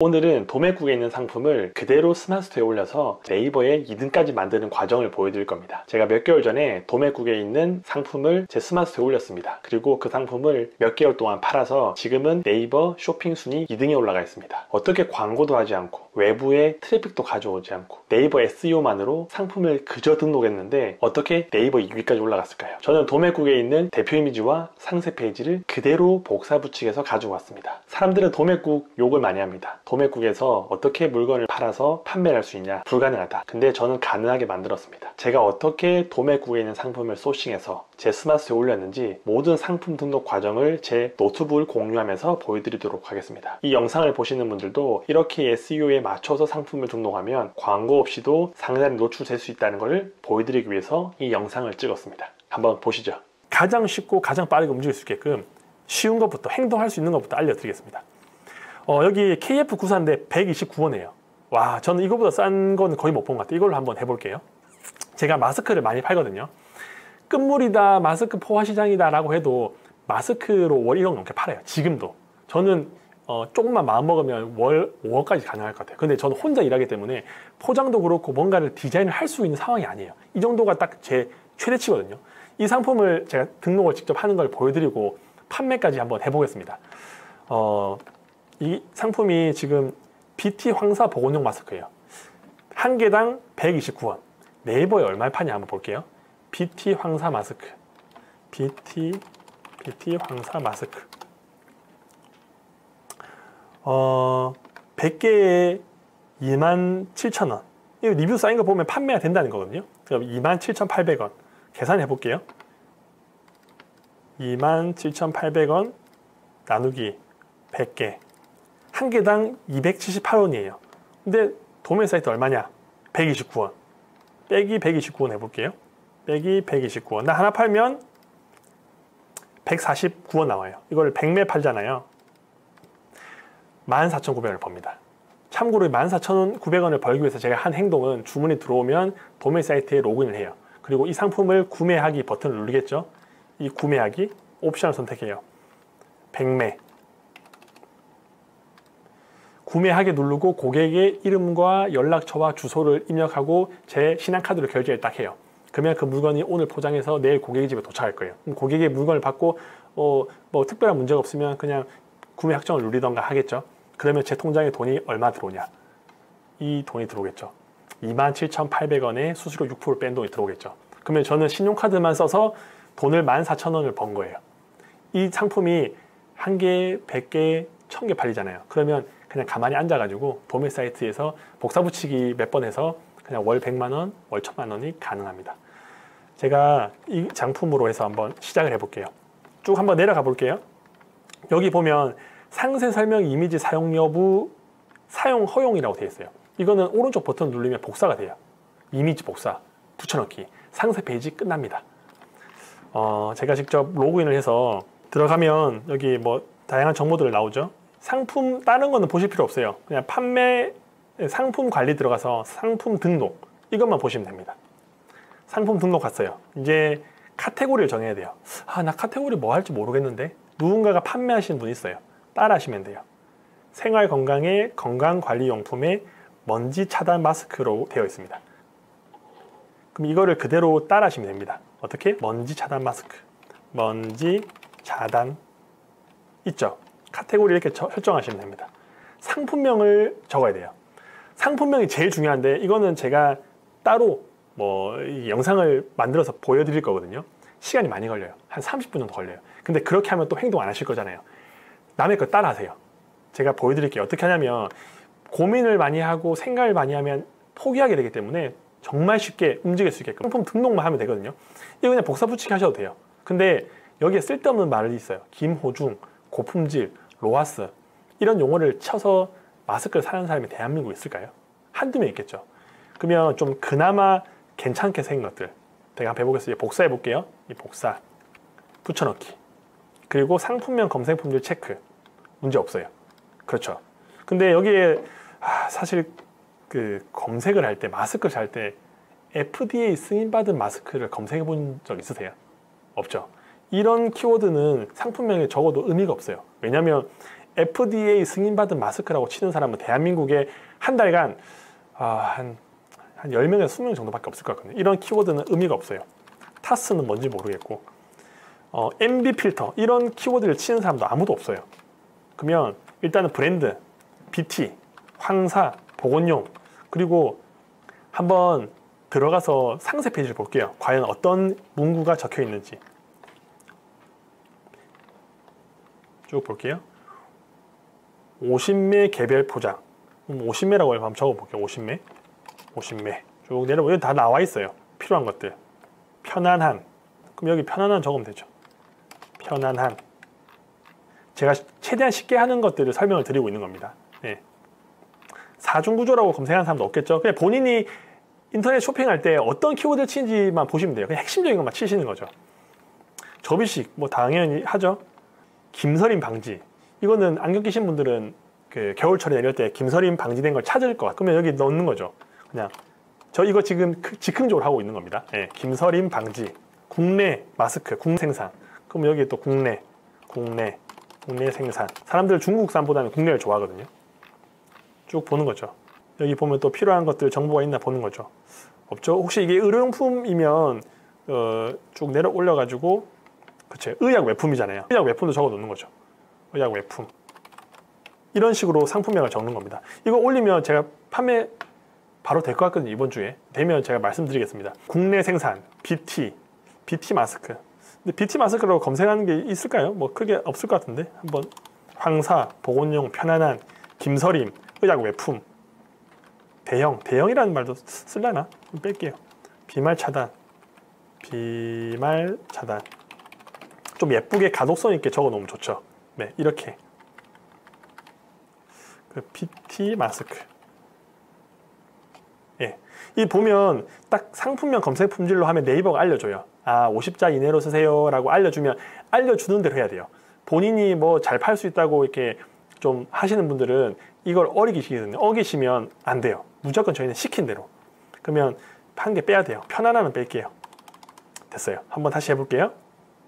오늘은 도매국에 있는 상품을 그대로 스마트스토어에 올려서 네이버에 2등까지 만드는 과정을 보여드릴 겁니다. 제가 몇 개월 전에 도매국에 있는 상품을 제 스마트스토어에 올렸습니다. 그리고 그 상품을 몇 개월 동안 팔아서 지금은 네이버 쇼핑 순위 2등에 올라가 있습니다. 어떻게 광고도 하지 않고 외부에 트래픽도 가져오지 않고 네이버 SEO만으로 상품을 그저 등록했는데 어떻게 네이버 2위까지 올라갔을까요? 저는 도매국에 있는 대표 이미지와 상세 페이지를 그대로 복사 붙이기해서 가지고 왔습니다. 사람들은 도매국 욕을 많이 합니다. 도매국에서 어떻게 물건을 팔아서 판매를 할 수 있냐? 불가능하다. 근데 저는 가능하게 만들었습니다. 제가 어떻게 도매국에 있는 상품을 소싱해서 제 스마트스토어에 올렸는지 모든 상품 등록 과정을 제 노트북을 공유하면서 보여드리도록 하겠습니다. 이 영상을 보시는 분들도 이렇게 SEO에 맞춰서 상품을 등록하면 광고 없이도 상단에 노출될 수 있다는 것을 보여드리기 위해서 이 영상을 찍었습니다. 한번 보시죠. 가장 쉽고 가장 빠르게 움직일 수 있게끔 쉬운 것부터, 행동할 수 있는 것부터 알려드리겠습니다. 여기 KF94인데 129원이에요. 와, 저는 이거보다 싼 건 거의 못 본 것 같아요. 이걸로 한번 해볼게요. 제가 마스크를 많이 팔거든요. 끝물이다, 마스크 포화시장이다 라고 해도 마스크로 월 1억 넘게 팔아요. 지금도. 저는 조금만 마음먹으면 월 5억까지 가능할 것 같아요. 근데 저는 혼자 일하기 때문에 포장도 그렇고 뭔가를 디자인을 할 수 있는 상황이 아니에요. 이 정도가 딱 제 최대치거든요. 이 상품을 제가 등록을 직접 하는 걸 보여드리고 판매까지 한번 해보겠습니다. 이 상품이 지금 BT 황사 보건용 마스크예요. 한 개당 129원. 네이버에 얼마에 파냐 한번 볼게요. BT 황사 마스크. BT 황사 마스크. 100개에 27,000원. 이 리뷰 쌓인 거 보면 판매가 된다는 거거든요. 그럼 27,800원. 계산해 볼게요. 27,800원 나누기 100개. 한 개당 278원이에요. 근데 도매 사이트 얼마냐? 129원. 빼기 129원 해볼게요. 빼기 129원. 나 하나 팔면 149원 나와요. 이걸 100매 팔잖아요. 14,900원을 법니다. 참고로 14,900원을 벌기 위해서 제가 한 행동은 주문이 들어오면 도매 사이트에 로그인을 해요. 그리고 이 상품을 구매하기 버튼을 누르겠죠. 이 구매하기 옵션을 선택해요. 100매. 구매하기 누르고 고객의 이름과 연락처와 주소를 입력하고 제 신한카드로 결제를 딱 해요. 그러면 그 물건이 오늘 포장해서 내일 고객의 집에 도착할 거예요. 그럼 고객의 물건을 받고 뭐 특별한 문제가 없으면 그냥 구매 확정을 누리던가 하겠죠. 그러면 제 통장에 돈이 얼마 들어오냐? 이 돈이 들어오겠죠. 27,800원에 수수료 6% 뺀 돈이 들어오겠죠. 그러면 저는 신용카드만 써서 돈을 14,000원을 번 거예요. 이 상품이 한 개, 100개, 1000개 팔리잖아요. 그러면 그냥 가만히 앉아가지고 도매 사이트에서 복사 붙이기 몇 번 해서 그냥 월 100만원, 월 1000만원이 가능합니다. 제가 이 상품으로 해서 한번 시작을 해볼게요. 쭉 한번 내려가 볼게요. 여기 보면 상세 설명 이미지 사용 여부, 사용 허용이라고 되어 있어요. 이거는 오른쪽 버튼 누르면 복사가 돼요. 이미지 복사, 붙여넣기, 상세 페이지 끝납니다. 제가 직접 로그인을 해서 들어가면 여기 뭐 다양한 정보들 나오죠. 상품 다른 거는 보실 필요 없어요. 그냥 판매 상품 관리 들어가서 상품 등록 이것만 보시면 됩니다. 상품 등록 갔어요. 이제 카테고리를 정해야 돼요. 나 카테고리 뭐 할지 모르겠는데 누군가가 판매하시는 분이 있어요. 따라 하시면 돼요. 생활건강의 건강관리용품에 먼지 차단 마스크로 되어 있습니다. 그럼 이거를 그대로 따라 하시면 됩니다. 어떻게? 먼지 차단 마스크. 먼지 차단 있죠? 카테고리 이렇게 설정하시면 됩니다. 상품명을 적어야 돼요. 상품명이 제일 중요한데 이거는 제가 따로 이 영상을 만들어서 보여드릴 거거든요. 시간이 많이 걸려요. 한 30분 정도 걸려요. 근데 그렇게 하면 또 행동 안 하실 거잖아요. 남의 거 따라 하세요. 제가 보여드릴게요. 어떻게 하냐면 고민을 많이 하고 생각을 많이 하면 포기하게 되기 때문에 정말 쉽게 움직일 수 있게끔 상품 등록만 하면 되거든요. 이거 그냥 복사 붙이기 하셔도 돼요. 근데 여기에 쓸데없는 말이 있어요. 김호중, 고품질, 로하스 이런 용어를 쳐서 마스크를 사는 사람이 대한민국에 있을까요? 한두 명 있겠죠. 그러면 좀 그나마 괜찮게 생긴 것들 제가 한번 해보겠습니다. 복사해 볼게요. 이 복사, 붙여넣기, 그리고 상품명 검색 품질 체크 문제 없어요. 그렇죠. 근데 여기에 사실 그 검색을 할 때 마스크를 살 때 FDA 승인받은 마스크를 검색해 본 적 있으세요? 없죠. 이런 키워드는 상품명에 적어도 의미가 없어요. 왜냐하면 FDA 승인받은 마스크라고 치는 사람은 대한민국에 한 달간 한 10명에서 20명 정도밖에 없을 것 같거든요. 이런 키워드는 의미가 없어요. 타스는 뭔지 모르겠고 MB 필터 이런 키워드를 치는 사람도 아무도 없어요. 그러면 일단은 브랜드, BT, 황사, 보건용 그리고 한번 들어가서 상세 페이지를 볼게요. 과연 어떤 문구가 적혀 있는지 쭉 볼게요. 50매 개별 포장 50매라고 한번 적어볼게요. 50매 쭉 내려보면 여기 다 나와 있어요. 필요한 것들 편안한 그럼 여기 편안한 적으면 되죠. 편안한 제가 최대한 쉽게 하는 것들을 설명을 드리고 있는 겁니다. 네. 사중구조라고 검색하는 사람도 없겠죠. 그냥 본인이 인터넷 쇼핑할 때 어떤 키워드를 치는지만 보시면 돼요. 그냥 핵심적인 것만 치시는 거죠. 접이식 뭐 당연히 하죠. 김서림 방지 이거는 안경 끼신 분들은 그 겨울철이나 이럴 때 김서림 방지된 걸 찾을 것 같아요. 그러면 여기 넣는 거죠. 그냥 저 이거 지금 즉흥적으로 하고 있는 겁니다. 네. 김서림 방지 국내 마스크 국내 생산 그럼 여기 또 국내 생산 사람들 중국산보다는 국내를 좋아하거든요. 쭉 보는 거죠. 여기 보면 또 필요한 것들 정보가 있나 보는 거죠. 없죠. 혹시 이게 의료용품이면 쭉 내려 올려 가지고 그쵸 의약 외품이잖아요. 의약 외품도 적어 놓는 거죠. 의약 외품 이런 식으로 상품명을 적는 겁니다. 이거 올리면 제가 판매 바로 될 것 같거든요. 이번 주에 되면 제가 말씀드리겠습니다. 국내 생산 BT 마스크 근데 BT 마스크로 검색하는 게 있을까요? 뭐 크게 없을 것 같은데 한번 황사, 보건용, 편안한, 김서림, 의약 외품 대형이라는 말도 쓸려나? 뺄게요. 비말 차단 좀 예쁘게 가독성 있게 적어 놓으면 좋죠. 네, 이렇게 그 BT 마스크 예, 이 보면 딱 상품명 검색 품질로 하면 네이버가 알려줘요. 50자 이내로 쓰세요 라고 알려주면 알려주는 대로 해야 돼요. 본인이 뭐 잘 팔 수 있다고 이렇게 좀 하시는 분들은 이걸 어기시면 안 돼요. 무조건 저희는 시킨 대로. 그러면 한 개 빼야 돼요. 편안함은 뺄게요. 됐어요. 한번 다시 해볼게요.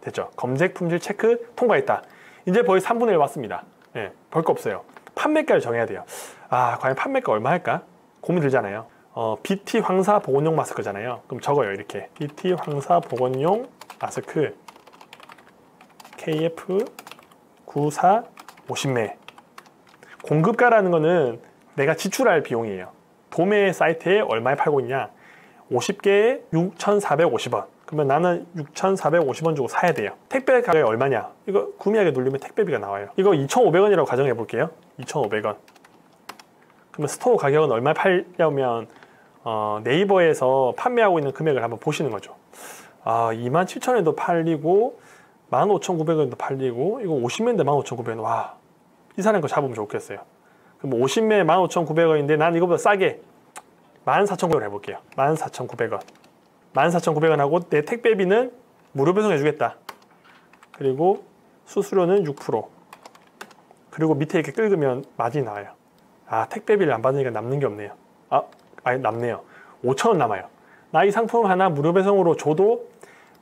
됐죠? 검색 품질 체크 통과했다. 이제 거의 3분의 1 왔습니다. 예, 별거 없어요. 판매가를 정해야 돼요. 과연 판매가 얼마 할까? 고민 들잖아요. BT 황사 보건용 마스크잖아요. 그럼 적어요. 이렇게 BT 황사 보건용 마스크 KF 94 50매 공급가라는 거는 내가 지출할 비용이에요. 도매 사이트에 얼마에 팔고 있냐 50개에 6,450원 그러면 나는 6,450원 주고 사야 돼요. 택배 가격이 얼마냐 이거 구매하기 누르면 택배비가 나와요. 이거 2,500원이라고 가정해 볼게요. 2,500원 그러면 스토어 가격은 얼마에 팔려면 네이버에서 판매하고 있는 금액을 한번 보시는 거죠. 27,000원에도 팔리고 15,900원에도 팔리고 이거 50매인데 15,900원 와 이 사람 거 잡으면 좋겠어요. 그럼 50매 15,900원인데 난 이거보다 싸게 14,900원 해볼게요. 14,900원 14,900원 하고 내 택배비는 무료 배송 해주겠다. 그리고 수수료는 6% 그리고 밑에 이렇게 긁으면 마진이 나와요. 택배비를 안 받으니까 남는 게 없네요. 남네요. 5,000원 남아요. 나 이 상품 하나 무료 배송으로 줘도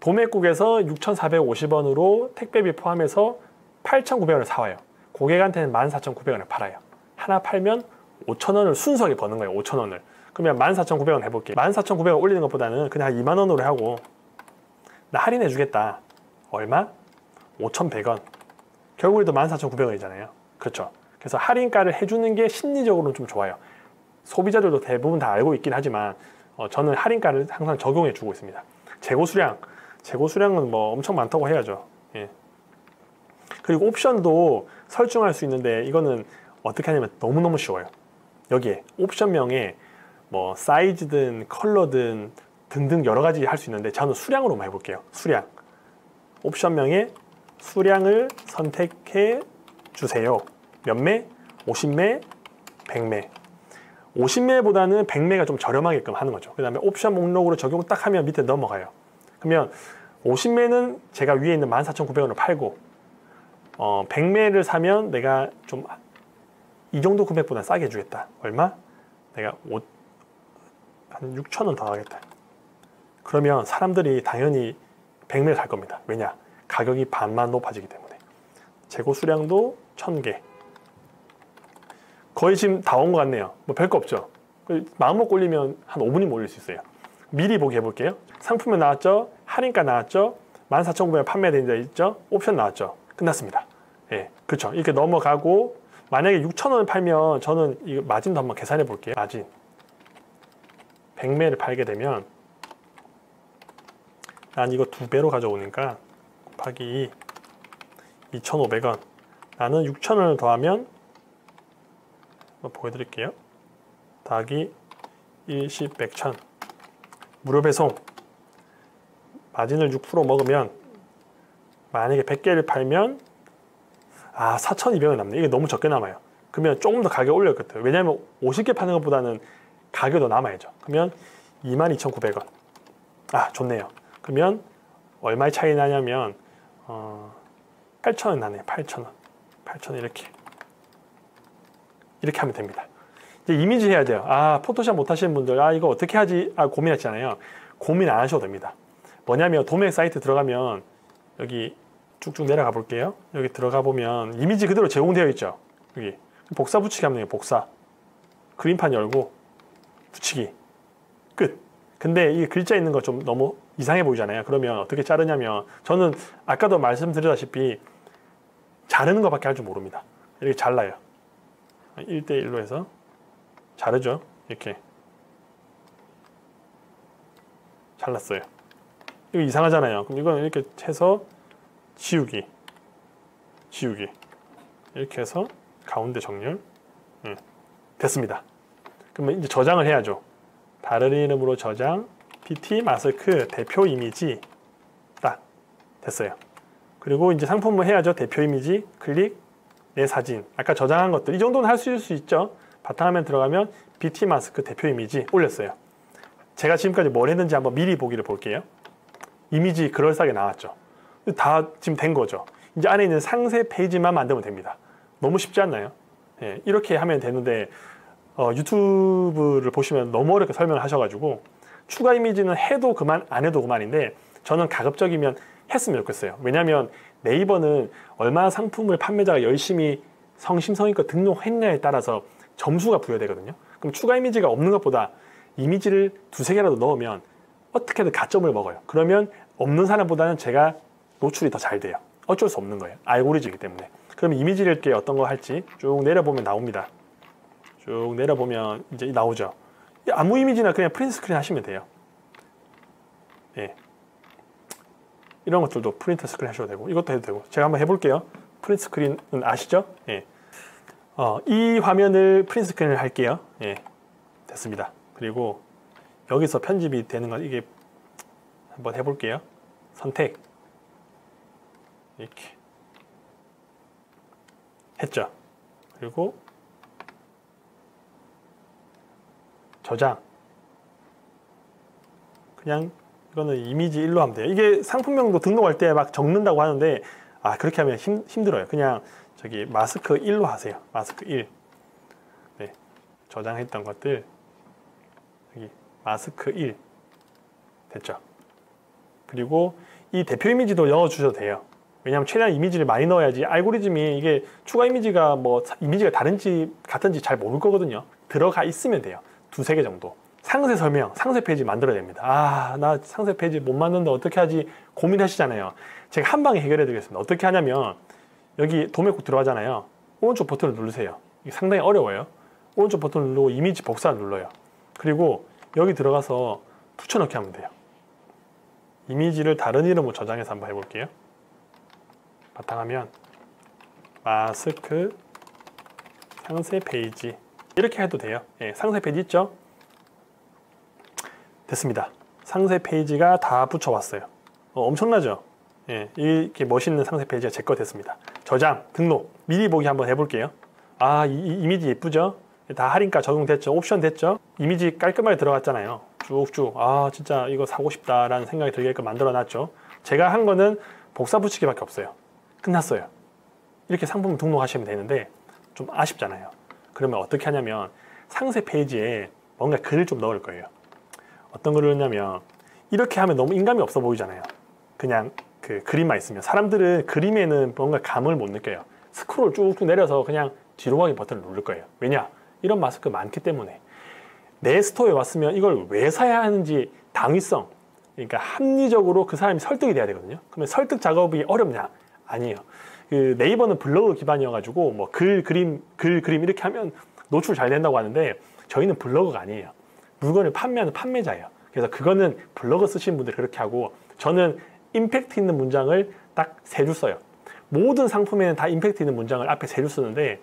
도매국에서 6,450원으로 택배비 포함해서 8,900원을 사와요. 고객한테는 14,900원을 팔아요. 하나 팔면 5,000원을 순수하게 버는 거예요. 5,000원을. 그러면 14,900원 해볼게요. 14,900원 올리는 것보다는 그냥 2만원으로 하고 나 할인해 주겠다. 얼마? 5,100원. 결국에도 14,900원이잖아요. 그렇죠. 그래서 할인가를 해주는 게 심리적으로는 좀 좋아요. 소비자들도 대부분 다 알고 있긴 하지만 저는 할인가를 항상 적용해 주고 있습니다. 재고 수량은 뭐 엄청 많다고 해야죠. 예. 그리고 옵션도 설정할 수 있는데 이거는 어떻게 하냐면 너무너무 쉬워요. 여기에 옵션명에 뭐 사이즈든 컬러든 등등 여러 가지 할 수 있는데 저는 수량으로만 해볼게요. 수량 옵션명에 수량을 선택해 주세요. 몇 매? 50매, 100매 50매보다는 100매가 좀 저렴하게끔 하는 거죠. 그 다음에 옵션 목록으로 적용 딱 하면 밑에 넘어가요. 그러면 50매는 제가 위에 있는 14,900원을 팔고 100매를 사면 내가 좀 이 정도 금액보다 싸게 해주겠다. 얼마? 내가 한 6,000원 더 하겠다. 그러면 사람들이 당연히 100매를 살 겁니다. 왜냐? 가격이 반만 높아지기 때문에. 재고 수량도 1,000개 거의 지금 다 온 것 같네요. 뭐 별거 없죠. 마음먹고 올리면 한 5분이면 올릴 수 있어요. 미리 보기 해볼게요. 상품명 나왔죠? 할인가 나왔죠? 14,900원 판매되어 있죠? 옵션 나왔죠? 끝났습니다. 예, 그렇죠. 이렇게 넘어가고 만약에 6,000원을 팔면 저는 이 마진도 한번 계산해 볼게요. 마진 100매를 팔게 되면 난 이거 2배로 가져오니까 곱하기 2,500원 나는 6,000원을 더하면 보여드릴게요. 더하기 1, 10, 100, 1000 무료 배송 마진을 6% 먹으면 만약에 100개를 팔면 4,200원 남네. 이게 너무 적게 남아요. 그러면 조금 더 가격 올릴 것 같아요. 왜냐하면 50개 파는 것보다는 가격이 더 남아야죠. 그러면 22,900원. 좋네요. 그러면 얼마의 차이 나냐면 8,000원 나네요. 8,000원. 8,000원 이렇게 하면 됩니다. 이제 이미지 해야 돼요. 포토샵 못 하시는 분들 이거 어떻게 하지? 고민했잖아요. 고민 안 하셔도 됩니다. 뭐냐면 도매 사이트 들어가면 여기 쭉쭉 내려가 볼게요. 여기 들어가 보면 이미지 그대로 제공되어 있죠. 여기 복사 붙이기 하면 돼요. 복사 그림판 열고 붙이기 끝. 근데 이 글자 있는 거 좀 너무 이상해 보이잖아요. 그러면 어떻게 자르냐면 저는 아까도 말씀드렸다시피 자르는 것밖에 할 줄 모릅니다. 이렇게 잘라요. 1대1로 해서 자르죠. 이렇게 잘랐어요. 이거 이상하잖아요. 그럼 이건 이렇게 해서 지우기 이렇게 해서 가운데 정렬 됐습니다. 그러면 이제 저장을 해야죠. 다른 이름으로 저장 PT 마스크 대표 이미지 딱 됐어요. 그리고 이제 상품을 해야죠. 대표 이미지 클릭 내 사진 아까 저장한 것들 이 정도는 할 수 있죠. 바탕화면 들어가면 BT 마스크 대표 이미지 올렸어요. 제가 지금까지 뭘 했는지 한번 미리 보기를 볼게요. 이미지 그럴싸하게 나왔죠. 다 지금 된 거죠. 이제 안에 있는 상세 페이지만 만들면 됩니다. 너무 쉽지 않나요? 예, 이렇게 하면 되는데 유튜브를 보시면 너무 어렵게 설명을 하셔가지고 추가 이미지는 해도 그만 안 해도 그만인데 저는 가급적이면 했으면 좋겠어요. 왜냐하면 네이버는 얼마나 상품을 판매자가 열심히 성심성의껏 등록했냐에 따라서 점수가 부여되거든요. 그럼 추가 이미지가 없는 것보다 이미지를 2-3개라도 넣으면 어떻게든 가점을 먹어요. 그러면 없는 사람보다는 제가 노출이 더 잘 돼요. 어쩔 수 없는 거예요. 알고리즘이기 때문에. 그러면 이미지를 이렇게 어떤 거 할지 쭉 내려보면 나옵니다. 쭉 내려보면 이제 나오죠. 아무 이미지나 그냥 프린트 스크린 하시면 돼요. 예. 이런 것들도 프린트 스크린 하셔도 되고 이것도 해도 되고 제가 한번 해볼게요. 프린트 스크린은 아시죠? 예. 이 화면을 프린트 스크린을 할게요. 예. 됐습니다. 그리고 여기서 편집이 되는 건 이게 한번 해볼게요. 선택 이렇게 했죠. 그리고 저장 그냥 이거는 이미지 1로 하면 돼요. 이게 상품명도 등록할 때 막 적는다고 하는데 그렇게 하면 힘들어요. 그냥 저기 마스크 1로 하세요. 마스크 1 네, 저장했던 것들 여기 마스크 1 됐죠. 그리고 이 대표 이미지도 넣어 주셔도 돼요. 왜냐하면 최대한 이미지를 많이 넣어야지 알고리즘이 이게 추가 이미지가 뭐 이미지가 다른지 같은지 잘 모를 거거든요. 들어가 있으면 돼요. 2-3개 정도. 상세 설명, 상세 페이지 만들어야 됩니다. 나 상세 페이지 못 만드는데 어떻게 하지 고민하시잖아요. 제가 한 방에 해결해 드리겠습니다. 어떻게 하냐면 여기 도매국 들어가잖아요. 오른쪽 버튼을 누르세요. 이게 상당히 어려워요. 오른쪽 버튼을 누르고 이미지 복사를 눌러요. 그리고 여기 들어가서 붙여넣기 하면 돼요. 이미지를 다른 이름으로 저장해서 한번 해볼게요. 바탕화면 마스크 상세 페이지 이렇게 해도 돼요. 예, 상세 페이지 있죠? 됐습니다. 상세 페이지가 다 붙여왔어요. 엄청나죠? 예, 이렇게 멋있는 상세 페이지가 제 거 됐습니다. 저장, 등록, 미리 보기 한번 해볼게요. 이 이미지 예쁘죠? 다 할인가 적용됐죠? 옵션 됐죠? 이미지 깔끔하게 들어갔잖아요. 쭉쭉 진짜 이거 사고 싶다라는 생각이 들게끔 만들어 놨죠. 제가 한 거는 복사 붙이기밖에 없어요. 끝났어요. 이렇게 상품 등록하시면 되는데 좀 아쉽잖아요. 그러면 어떻게 하냐면 상세 페이지에 뭔가 글을 좀 넣을 거예요. 어떤 글을 넣냐면 이렇게 하면 너무 인감이 없어 보이잖아요. 그냥 그 그림만 있으면 사람들은 그림에는 뭔가 감을 못 느껴요. 스크롤 쭉쭉 내려서 그냥 뒤로 가기 버튼을 누를 거예요. 왜냐? 이런 마스크 많기 때문에. 내 스토어에 왔으면 이걸 왜 사야 하는지 당위성, 그러니까 합리적으로 그 사람이 설득이 돼야 되거든요. 그러면 설득 작업이 어렵냐? 아니에요. 그 네이버는 블로그 기반이어가지고 뭐 글, 그림 이렇게 하면 노출 잘 된다고 하는데 저희는 블로그가 아니에요. 물건을 판매하는 판매자예요. 그래서 그거는 블로그 쓰시는 분들이 그렇게 하고 저는 임팩트 있는 문장을 딱 세 줄 써요. 모든 상품에는 다 임팩트 있는 문장을 앞에 세 줄 쓰는데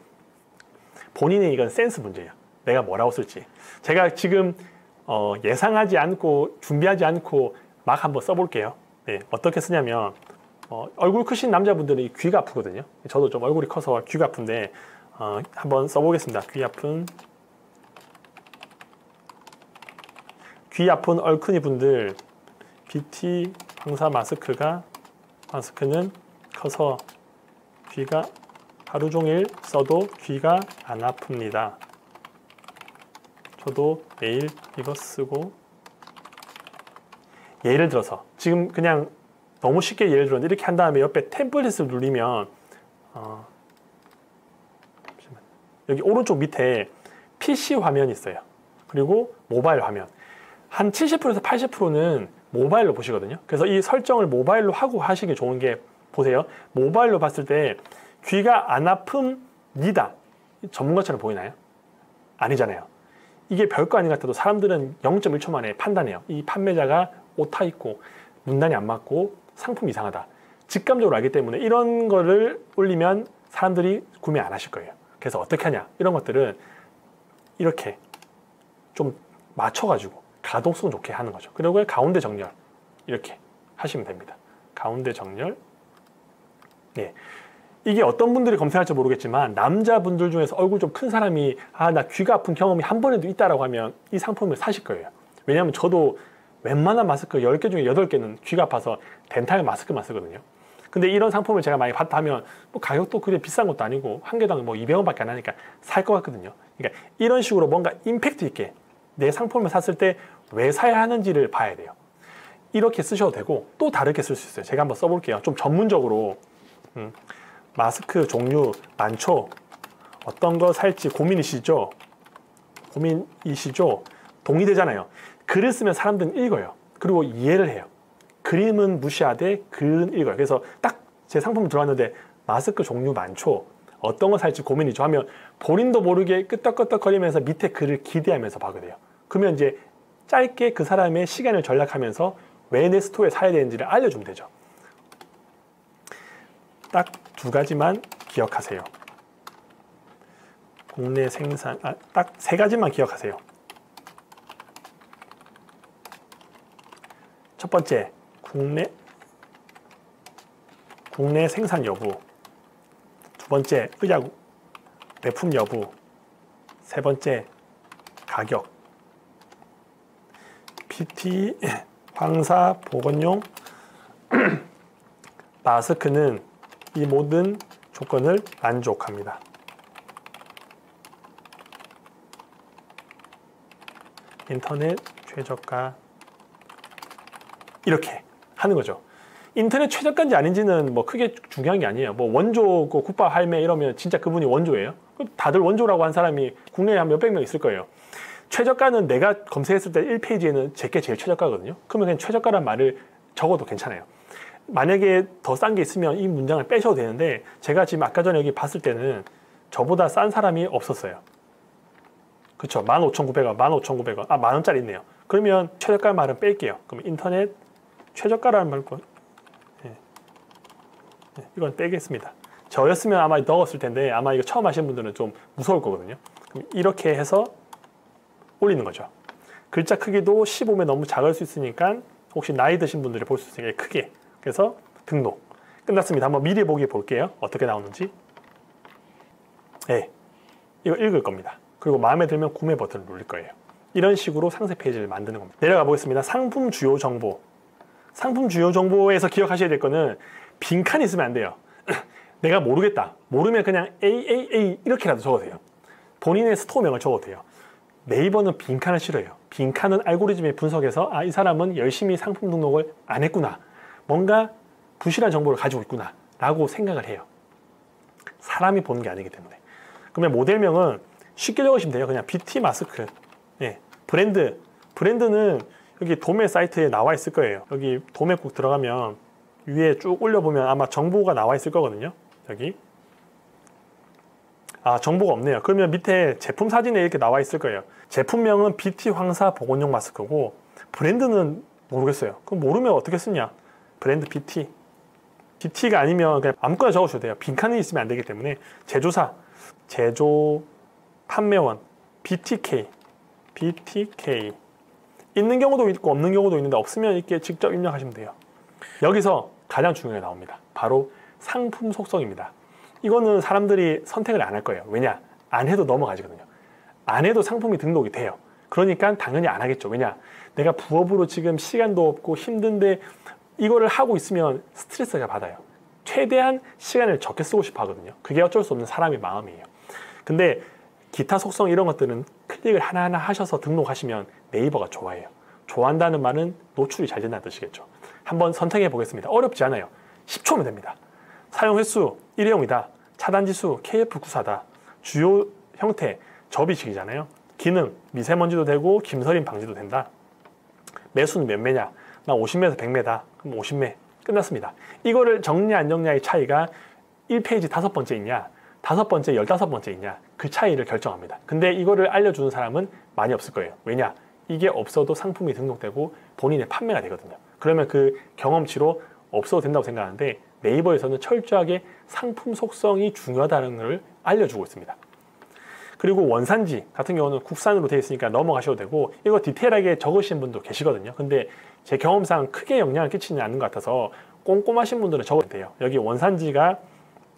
본인의 이건 센스 문제예요. 내가 뭐라고 쓸지. 제가 지금 예상하지 않고 준비하지 않고 막 한번 써볼게요. 네, 어떻게 쓰냐면 얼굴 크신 남자분들은 귀가 아프거든요. 저도 좀 얼굴이 커서 귀가 아픈데 한번 써보겠습니다. 귀 아픈 얼큰이 분들 BT 황사 마스크는 커서 귀가 하루 종일 써도 귀가 안 아픕니다. 저도 매일 이거 쓰고 예를 들어서 지금 그냥 너무 쉽게 예를 들었는데 이렇게 한 다음에 옆에 템플릿을 누르면 여기 오른쪽 밑에 PC 화면이 있어요. 그리고 모바일 화면 한 70%에서 80%는 모바일로 보시거든요. 그래서 이 설정을 모바일로 하고 하시기 좋은 게 보세요. 모바일로 봤을 때 귀가 안 아픕니다. 전문가처럼 보이나요? 아니잖아요. 이게 별거 아닌 것 같아도 사람들은 0.1초 만에 판단해요. 이 판매자가 오타 있고 문단이 안 맞고 상품 이상하다. 직감적으로 알기 때문에 이런 거를 올리면 사람들이 구매 안 하실 거예요. 그래서 어떻게 하냐? 이런 것들은 이렇게 좀 맞춰가지고 가독성 좋게 하는 거죠. 그리고 가운데 정렬 이렇게 하시면 됩니다. 가운데 정렬. 네. 이게 어떤 분들이 검색할지 모르겠지만 남자분들 중에서 얼굴 좀 큰 사람이 나 귀가 아픈 경험이 한 번에도 있다라고 하면 이 상품을 사실 거예요. 왜냐하면 저도 웬만한 마스크 10개 중에 8개는 귀가 아파서 덴탈 마스크만 쓰거든요. 근데 이런 상품을 제가 많이 봤다 하면 뭐 가격도 그렇게 비싼 것도 아니고 한 개당 뭐 200원밖에 안 하니까 살 것 같거든요. 그러니까 이런 식으로 뭔가 임팩트 있게 내 상품을 샀을 때 왜 사야 하는지를 봐야 돼요. 이렇게 쓰셔도 되고 또 다르게 쓸 수 있어요. 제가 한번 써볼게요. 좀 전문적으로 마스크 종류 많죠? 어떤 거 살지 고민이시죠? 동의되잖아요. 글을 쓰면 사람들은 읽어요. 그리고 이해를 해요. 그림은 무시하되 글은 읽어요. 그래서 딱 제 상품 들어왔는데 마스크 종류 많죠? 어떤 거 살지 고민이죠? 하면 본인도 모르게 끄떡끄떡거리면서 밑에 글을 기대하면서 봐게 돼요. 그러면 이제 짧게 그 사람의 시간을 절약하면서 왜 내 스토어에 사야 되는지를 알려주면 되죠. 딱 두 가지만 기억하세요. 국내 생산, 딱 세 가지만 기억하세요. 첫 번째, 국내 생산 여부. 두 번째, 의약 외품 여부. 세 번째, 가격. PT 황사 보건용 마스크는 이 모든 조건을 만족합니다. 인터넷 최저가 이렇게 하는 거죠. 인터넷 최저가인지 아닌지는 뭐 크게 중요한 게 아니에요. 뭐 원조 국밥 할매 이러면 진짜 그분이 원조예요. 다들 원조라고 한 사람이 국내에 한 몇백 명 있을 거예요. 최저가는 내가 검색했을 때 1페이지에는 제게 제일 최저가거든요. 그러면 그냥 최저가란 말을 적어도 괜찮아요. 만약에 더 싼 게 있으면 이 문장을 빼셔도 되는데 제가 지금 아까 전에 여기 봤을 때는 저보다 싼 사람이 없었어요. 그쵸? 15,900원, 15,900원. 만원짜리 있네요. 그러면 최저가 말은 뺄게요. 그럼 인터넷 최저가라는 말고 이건 빼겠습니다. 저였으면 아마 넣었을 텐데 아마 이거 처음 하시는 분들은 좀 무서울 거거든요. 그럼 이렇게 해서 올리는 거죠. 글자 크기도 15면 너무 작을 수 있으니까 혹시 나이 드신 분들이 볼 수 있으니까 크게. 그래서 등록. 끝났습니다. 한번 미리 보기 볼게요. 어떻게 나오는지. 네, 이거 읽을 겁니다. 그리고 마음에 들면 구매 버튼을 누를 거예요. 이런 식으로 상세 페이지를 만드는 겁니다. 내려가 보겠습니다. 상품 주요 정보. 상품 주요 정보에서 기억하셔야 될 거는 빈칸이 있으면 안 돼요. 내가 모르겠다. 모르면 그냥 AAA 이렇게라도 적어도 돼요. 본인의 스토어명을 적어도 돼요. 네이버는 빈칸을 싫어해요. 빈칸은 알고리즘이 분석해서 이 사람은 열심히 상품 등록을 안 했구나. 뭔가 부실한 정보를 가지고 있구나 라고 생각을 해요. 사람이 보는 게 아니기 때문에. 그러면 모델명은 쉽게 적으시면 돼요. 그냥 BT 마스크. 예. 브랜드는 여기 도매 사이트에 나와 있을 거예요. 여기 도매 꼭 들어가면 위에 쭉 올려보면 아마 정보가 나와 있을 거거든요. 여기. 아, 정보가 없네요. 그러면 밑에 제품 사진에 이렇게 나와 있을 거예요. 제품명은 BT 황사 보건용 마스크고 브랜드는 모르겠어요. 그럼 모르면 어떻게 쓰냐? 브랜드 BT. BT가 아니면 그냥 아무거나 적으셔도 돼요. 빈칸이 있으면 안 되기 때문에 제조사, 제조, 판매원, BTK 있는 경우도 있고 없는 경우도 있는데 없으면 이렇게 직접 입력하시면 돼요. 여기서 가장 중요한 게 나옵니다. 바로 상품 속성입니다. 이거는 사람들이 선택을 안 할 거예요. 왜냐? 안 해도 넘어가지거든요. 안 해도 상품이 등록이 돼요. 그러니까 당연히 안 하겠죠. 왜냐? 내가 부업으로 지금 시간도 없고 힘든데 이거를 하고 있으면 스트레스가 받아요. 최대한 시간을 적게 쓰고 싶어 하거든요. 그게 어쩔 수 없는 사람의 마음이에요. 근데 기타 속성 이런 것들은 클릭을 하나하나 하셔서 등록하시면 네이버가 좋아해요. 좋아한다는 말은 노출이 잘 된다는 뜻이겠죠. 한번 선택해 보겠습니다. 어렵지 않아요. 10초면 됩니다. 사용 횟수 일회용이다. 차단지수 KF94다. 주요 형태 접이식이잖아요. 기능 미세먼지도 되고 김서림 방지도 된다. 매수는 몇 매냐? 나 50매에서 100매다. 그럼 50매 끝났습니다. 이거를 정리 안 정리의 차이가 1페이지 5번째 있냐 5번째 15번째 있냐 그 차이를 결정합니다. 근데 이거를 알려주는 사람은 많이 없을 거예요. 왜냐? 이게 없어도 상품이 등록되고 본인의 판매가 되거든요. 그러면 그 경험치로 없어도 된다고 생각하는데 네이버에서는 철저하게 상품 속성이 중요하다는 걸 알려주고 있습니다. 그리고 원산지 같은 경우는 국산으로 되어 있으니까 넘어가셔도 되고 이거 디테일하게 적으신 분도 계시거든요. 근데 제 경험상 크게 영향을 끼치지 않는 것 같아서 꼼꼼하신 분들은 적어도 돼요. 여기 원산지가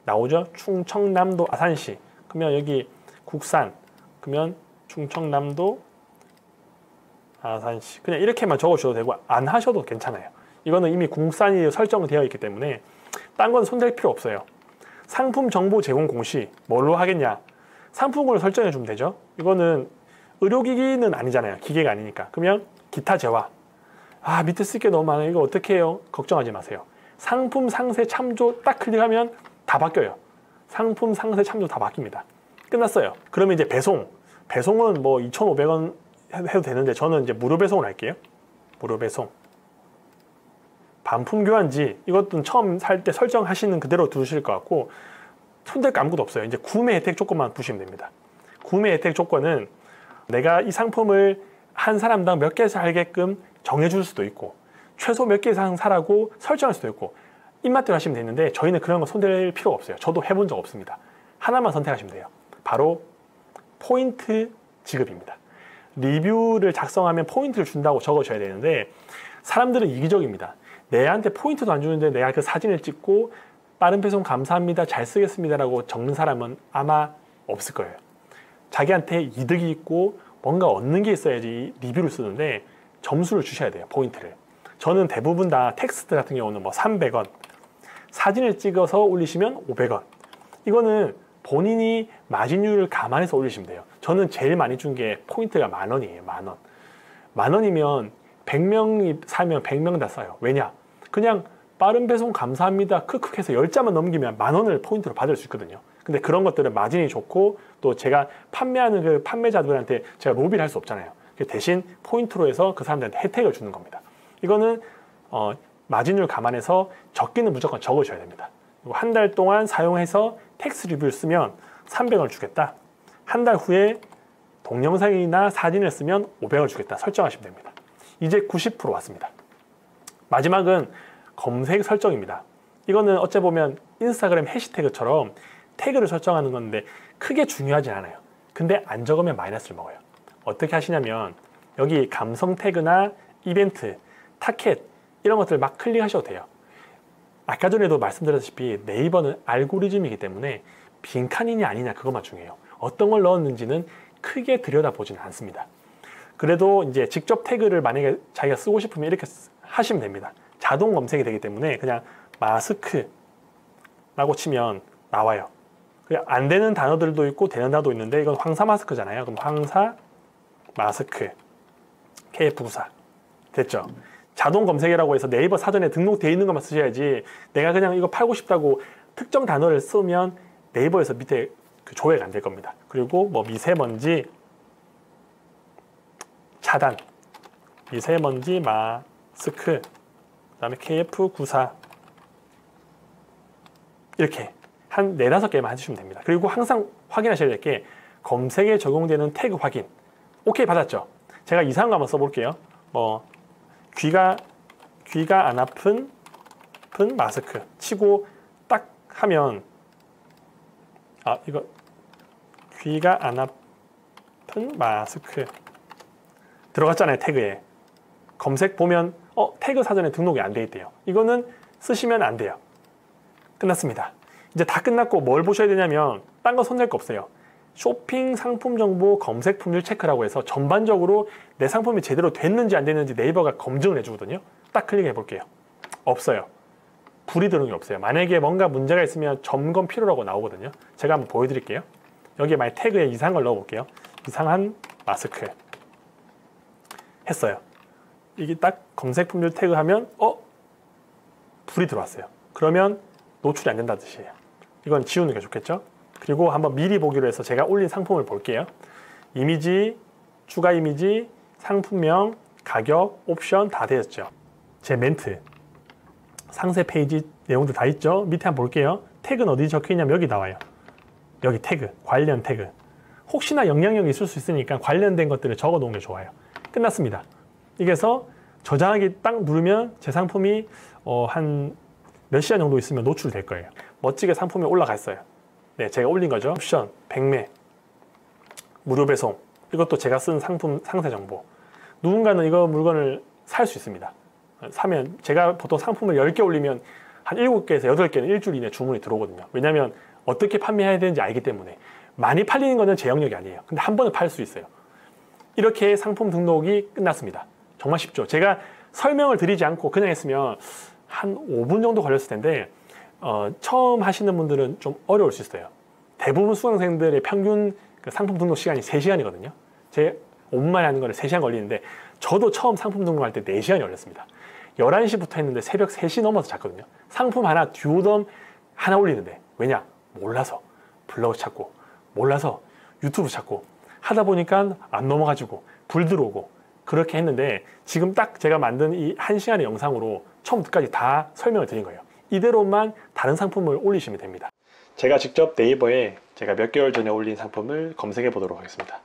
나오죠. 충청남도 아산시. 그러면 여기 국산 그러면 충청남도 아산시 그냥 이렇게만 적으셔도 되고 안 하셔도 괜찮아요. 이거는 이미 국산이 설정되어 있기 때문에 딴 건 손댈 필요 없어요. 상품 정보 제공 공시 뭘로 하겠냐? 상품으로 설정해 주면 되죠. 이거는 의료기기는 아니잖아요. 기계가 아니니까. 그러면 기타 재화. 아, 밑에 쓸 게 너무 많아요. 이거 어떻게 해요? 걱정하지 마세요. 상품 상세 참조 딱 클릭하면 다 바뀌어요. 상품 상세 참조 다 바뀝니다. 끝났어요. 그러면 이제 배송은 뭐 2,500원 해도 되는데 저는 이제 무료 배송을 할게요. 무료 배송. 반품 교환지 이것도 처음 살 때 설정하시는 그대로 두실 것 같고 손댈 거 아무것도 없어요. 이제 구매 혜택 조건만 보시면 됩니다. 구매 혜택 조건은 내가 이 상품을 한 사람당 몇 개 살게끔 정해줄 수도 있고 최소 몇 개 이상 사라고 설정할 수도 있고 입맛대로 하시면 되는데 저희는 그런 거 손댈 필요가 없어요. 저도 해본 적 없습니다. 하나만 선택하시면 돼요. 바로 포인트 지급입니다. 리뷰를 작성하면 포인트를 준다고 적으셔야 되는데 사람들은 이기적입니다. 내한테 포인트도 안 주는데 내가 그 사진을 찍고 빠른 배송 감사합니다. 잘 쓰겠습니다. 라고 적는 사람은 아마 없을 거예요. 자기한테 이득이 있고 뭔가 얻는 게 있어야지 리뷰를 쓰는데 점수를 주셔야 돼요. 포인트를. 저는 대부분 다 텍스트 같은 경우는 뭐 300원, 사진을 찍어서 올리시면 500원. 이거는 본인이 마진율을 감안해서 올리시면 돼요. 저는 제일 많이 준 게 포인트가 10,000원이에요. 10,000원. 10,000원이면 100명이 사면 100명 다 써요. 왜냐? 그냥 빠른 배송 감사합니다. 크크 해서 10자만 넘기면 10,000원을 포인트로 받을 수 있거든요. 근데 그런 것들은 마진이 좋고 또 제가 판매하는 그 판매자들한테 제가 로비를 할 수 없잖아요. 대신 포인트로 해서 그 사람들한테 혜택을 주는 겁니다. 이거는 마진율 감안해서 적기는 무조건 적으셔야 됩니다. 한 달 동안 사용해서 텍스트 리뷰를 쓰면 300원 주겠다. 한 달 후에 동영상이나 사진을 쓰면 500원 주겠다. 설정하시면 됩니다. 이제 90% 왔습니다. 마지막은 검색 설정입니다. 이거는 어째 보면 인스타그램 해시태그처럼 태그를 설정하는 건데 크게 중요하진 않아요. 근데 안 적으면 마이너스를 먹어요. 어떻게 하시냐면 여기 감성 태그나 이벤트, 타켓 이런 것들 막 클릭하셔도 돼요. 아까 전에도 말씀드렸다시피 네이버는 알고리즘이기 때문에 빈칸이냐 아니냐 그것만 중요해요. 어떤 걸 넣었는지는 크게 들여다보지는 않습니다. 그래도 이제 직접 태그를 만약에 자기가 쓰고 싶으면 이렇게 하시면 됩니다. 자동 검색이 되기 때문에 그냥 마스크라고 치면 나와요. 안 되는 단어들도 있고 되는 단어도 있는데 이건 황사 마스크잖아요. 그럼 황사 마스크 KF94 됐죠? 자동 검색이라고 해서 네이버 사전에 등록되어 있는 것만 쓰셔야지 내가 그냥 이거 팔고 싶다고 특정 단어를 쓰면 네이버에서 밑에 그 조회가 안 될 겁니다. 그리고 뭐 미세먼지 차단, 미세먼지 마스크, 그다음에 KF94 이렇게 한 4-5개만 해주시면 됩니다. 그리고 항상 확인하셔야 될 게 검색에 적용되는 태그 확인. 오케이 받았죠? 제가 이상한 거 한번 써볼게요. 뭐 귀가 안 아픈 마스크 치고 딱 하면 이거 귀가 안 아픈 마스크 들어갔잖아요. 태그에. 검색 보면 태그 사전에 등록이 안 돼 있대요. 이거는 쓰시면 안 돼요. 끝났습니다. 이제 다 끝났고 뭘 보셔야 되냐면 딴 거 손댈 거 없어요. 쇼핑 상품 정보 검색 품질 체크라고 해서 전반적으로 내 상품이 제대로 됐는지 안 됐는지 네이버가 검증을 해주거든요. 딱 클릭해 볼게요. 없어요. 불이 들어온 게 없어요. 만약에 뭔가 문제가 있으면 점검 필요라고 나오거든요. 제가 한번 보여드릴게요. 여기에 만약 태그에 이상한 걸 넣어볼게요. 이상한 마스크 했어요. 이게 딱 검색 품질 태그 하면 불이 들어왔어요. 그러면 노출이 안 된다는 뜻이에요. 이건 지우는 게 좋겠죠. 그리고 한번 미리 보기로 해서 제가 올린 상품을 볼게요. 이미지, 추가 이미지, 상품명, 가격, 옵션 다 되었죠. 제 멘트, 상세 페이지 내용도 다 있죠. 밑에 한번 볼게요. 태그는 어디 적혀 있냐면 여기 나와요. 여기 태그, 관련 태그. 혹시나 영향력이 있을 수 있으니까 관련된 것들을 적어 놓은 게 좋아요. 끝났습니다. 이게서 저장하기 딱 누르면 제 상품이 한 몇 시간 정도 있으면 노출될 거예요. 멋지게 상품이 올라가 있어요. 네, 제가 올린 거죠. 옵션, 백매, 무료 배송. 이것도 제가 쓴 상품 상세 정보. 누군가는 이거 물건을 살 수 있습니다. 사면 제가 보통 상품을 10개 올리면 한 7개에서 8개는 일주일 이내 주문이 들어오거든요. 왜냐하면 어떻게 판매해야 되는지 알기 때문에. 많이 팔리는 거는 제 영역이 아니에요. 근데 한 번은 팔 수 있어요. 이렇게 상품 등록이 끝났습니다. 정말 쉽죠. 제가 설명을 드리지 않고 그냥 했으면 한 5분 정도 걸렸을 텐데 처음 하시는 분들은 좀 어려울 수 있어요. 대부분 수강생들의 평균 상품 등록 시간이 3시간이거든요. 제 5분 만에 하는 거를 3시간 걸리는데 저도 처음 상품 등록할 때 4시간이 걸렸습니다. 11시부터 했는데 새벽 3시 넘어서 잤거든요. 상품 하나, 듀오덤 하나 올리는데. 왜냐? 몰라서 블로그 찾고, 몰라서 유튜브 찾고 하다 보니까 안 넘어가지고 불 들어오고 그렇게 했는데 지금 딱 제가 만든 이 1시간의 영상으로 처음부터 끝까지 다 설명을 드린 거예요. 이대로만 다른 상품을 올리시면 됩니다. 제가 직접 네이버에 제가 몇 개월 전에 올린 상품을 검색해 보도록 하겠습니다.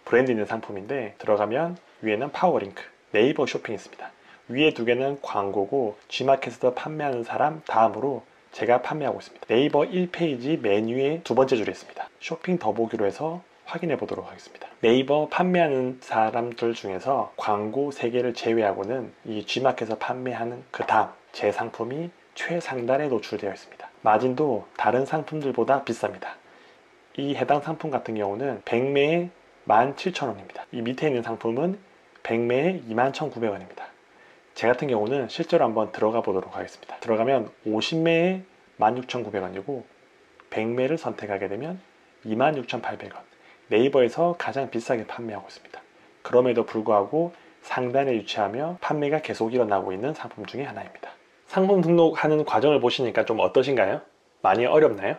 브랜드 있는 상품인데 들어가면 위에는 파워링크, 네이버 쇼핑 있습니다. 위에 2개는 광고고 G마켓에서 판매하는 사람 다음으로 제가 판매하고 있습니다. 네이버 1페이지 메뉴의 2번째 줄에 있습니다. 쇼핑 더보기로 해서 확인해 보도록 하겠습니다. 네이버 판매하는 사람들 중에서 광고 3개를 제외하고는 이 G마켓에서 판매하는 그 다음 제 상품이 최상단에 노출되어 있습니다. 마진도 다른 상품들보다 비쌉니다. 이 해당 상품 같은 경우는 100매에 17,000원입니다. 이 밑에 있는 상품은 100매에 21,900원입니다. 제 같은 경우는 실제로 한번 들어가 보도록 하겠습니다. 들어가면 50매에 16,900원이고 100매를 선택하게 되면 26,800원. 네이버에서 가장 비싸게 판매하고 있습니다. 그럼에도 불구하고 상단에 위치하며 판매가 계속 일어나고 있는 상품 중에 하나입니다. 상품 등록하는 과정을 보시니까 좀 어떠신가요? 많이 어렵나요?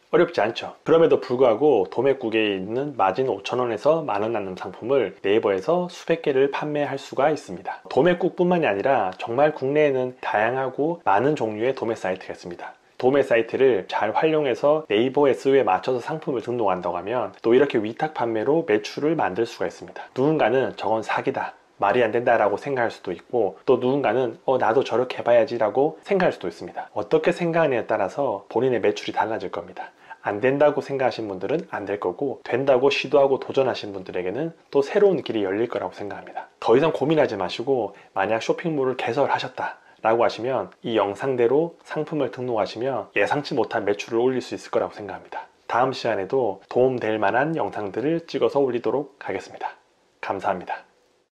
어렵지 않죠. 그럼에도 불구하고 도매국에 있는 마진 5,000원에서 만원 남는 상품을 네이버에서 수백 개를 판매할 수가 있습니다. 도매국뿐만이 아니라 정말 국내에는 다양하고 많은 종류의 도매 사이트가 있습니다. 도매 사이트를 잘 활용해서 네이버 SEO에 맞춰서 상품을 등록한다고 하면 또 이렇게 위탁 판매로 매출을 만들 수가 있습니다. 누군가는 저건 사기다, 말이 안 된다 라고 생각할 수도 있고, 또 누군가는 나도 저렇게 해봐야지 라고 생각할 수도 있습니다. 어떻게 생각하느냐에 따라서 본인의 매출이 달라질 겁니다. 안 된다고 생각하신 분들은 안 될 거고, 된다고 시도하고 도전하신 분들에게는 또 새로운 길이 열릴 거라고 생각합니다. 더 이상 고민하지 마시고, 만약 쇼핑몰을 개설하셨다 라고 하시면 이 영상대로 상품을 등록하시면 예상치 못한 매출을 올릴 수 있을 거라고 생각합니다. 다음 시간에도 도움될 만한 영상들을 찍어서 올리도록 하겠습니다. 감사합니다.